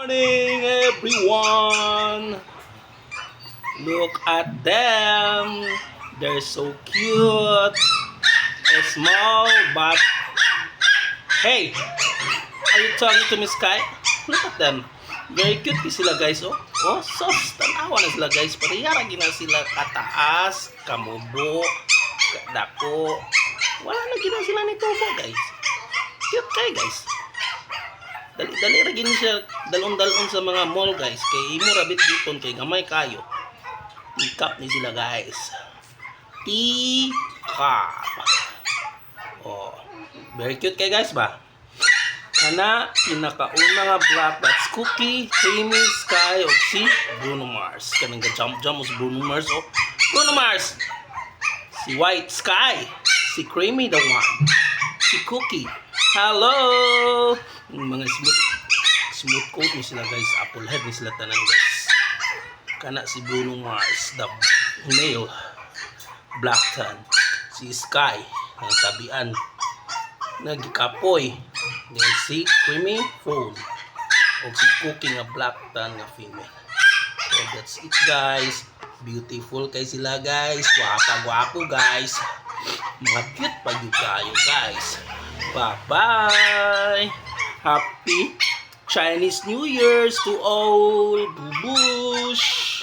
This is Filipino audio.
morning, everyone. Look at them. They're so cute. Small, but hey, are you talking to me, Sky? Look at them. Very cute sila, guys. Oh, sos. Tanawa na sila, guys. Pariyara gina sila kataas, kamubo, dako. Wala na gina sila nito mo, guys. Cute kayo, guys. Dali ra gini siya dalon-dalon sa mga mall, guys. Kay imo rabit diton kay gamay kayo. Teacup ni sila, guys. Teacup. Oh, very cute kay, guys ba? Kana pinakauna nga black, that's Cookie, Creamy, Sky, o si Bruno Mars. Kanang jump sa Bruno Mars. Oh, Bruno Mars. Si White Sky. Si Creamy the one. Si Cookie. Hello! Mga smooth coat ni sila, guys. Apple head ni sila tanan, guys. Kana si Bruno Mars, the male. Black tan. Si Sky, ang tabian. Nagikapoy. Then si Creamy, phone. O si Cookie nga black tan nga female. So that's it, guys. Beautiful kay sila, guys. Gwapa-gwapo, guys. Mga cute pa yun kayo, guys. Bye-bye. Happy Chinese New Year's to all. Bubush.